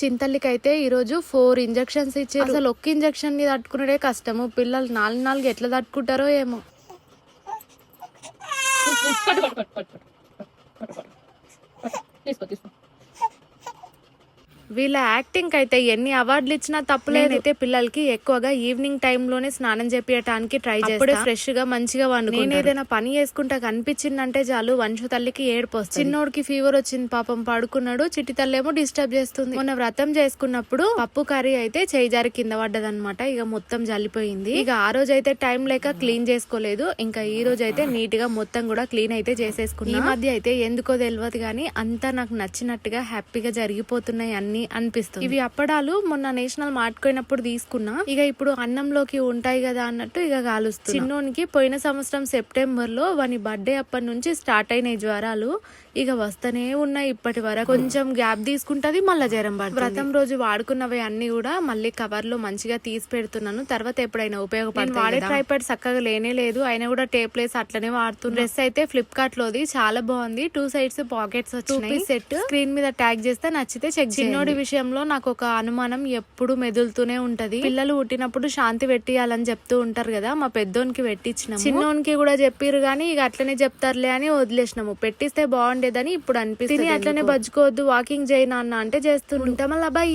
చింతల్లికి అయితే ఈ రోజు 4 ఇంజెక్షన్స్ ఇచ్చారు. అసలు ఒక్క ఇంజెక్షన్ ని తట్టుకునే కష్టము. పిల్లలు 4 ఎట్లా తట్టుకుంటారో ఏమో. వీళ్ళ యాక్టింగ్ అయితే ఎన్ని అవార్డులు ఇచ్చినా తప్పులేదు. అయితే పిల్లలకి ఎక్కువగా ఈవినింగ్ టైమ్ లోనే స్నానం చేపించడానికి ట్రై చేస్తే ఫ్రెష్ గా మంచిగా వండుకుంటారు. నేను ఏదైనా పని చేసుకుంటా కనిపించిందంటే చాలు వంశు తల్లికి ఏడుపు వస్తుంది. చిన్నోడికి ఫీవర్ వచ్చింది, పాపం పడుకున్నాడు. చిట్టి తల్లి ఏమో డిస్టర్బ్ చేస్తుంది. మొన్న వ్రతం చేసుకున్నప్పుడు పప్పు కర్రీ అయితే చేయి జారి కింద పడ్డదనమాట. ఇక మొత్తం జల్లిపోయింది. ఇక ఆ రోజు అయితే టైం లేక క్లీన్ చేసుకోలేదు. ఇంకా ఈ రోజు అయితే నీట్ గా మొత్తం కూడా క్లీన్ అయితే చేసేసుకున్నా. ఈ మధ్య అయితే ఎందుకో తెలియదు గానీ అంతా నాకు నచ్చినట్టుగా హ్యాపీగా జరిగిపోతున్నాయి అన్ని అనిపిస్తుంది. ఇవి అప్పడాలు మొన్న నేషనల్ మార్ట్కోయినప్పుడు తీసుకున్నా. ఇక ఇప్పుడు అన్నంలోకి ఉంటాయి కదా అన్నట్టు ఇక కాలుస్తుంది. చిన్నోనికి పోయిన సంవత్సరం సెప్టెంబర్ లో వాని బర్త్డే అప్పటి నుంచి స్టార్ట్ అయినాయి జ్వరాలు. ఇక వస్తూనే ఉన్నాయి ఇప్పటి వరకు. కొంచెం గ్యాప్ తీసుకుంటది, మళ్ళా జ్వరం పడుతుంది. వ్రతం రోజు వాడుకున్నవి అన్ని కూడా మళ్ళీ కవర్ లో మంచిగా తీసి పెడుతున్నాను. తర్వాత ఎప్పుడైనా ఉపయోగపడుతుంది. వాడే ట్రైపాడ్ చక్కగా లేనే లేదు, అయినా కూడా టేప్ లేసి అట్లనే వాడుతుంది. డ్రెస్ అయితే ఫ్లిప్కార్ట్ లోది చాలా బాగుంది. 2 సైడ్స్ పాకెట్స్ వచ్చినాయి. సెట్ స్క్రీన్ మీద ట్యాగ్ చేస్తే నచ్చితే చెక్. చిన్నోడి విషయంలో నాకు ఒక అనుమానం ఎప్పుడు మెదులుతూనే ఉంటది. పిల్లలు పుట్టినప్పుడు శాంతి పెట్టియాలని చెప్తూ ఉంటారు కదా, మా పెద్దోనికి పెట్టించినాము. చిన్నోనికి కూడా చెప్పిరు గానీ ఇక అట్లనే చెప్తారులే అని వదిలేసినాము. పెట్టిస్తే బాగుండేదని ఇప్పుడు అనిపిస్తుంది. అట్లనే బజ్జుకోవద్దు, వాకింగ్ చేయనా అన్న అంటే చేస్తుంటాం. మళ్ళీ అబ్బాయి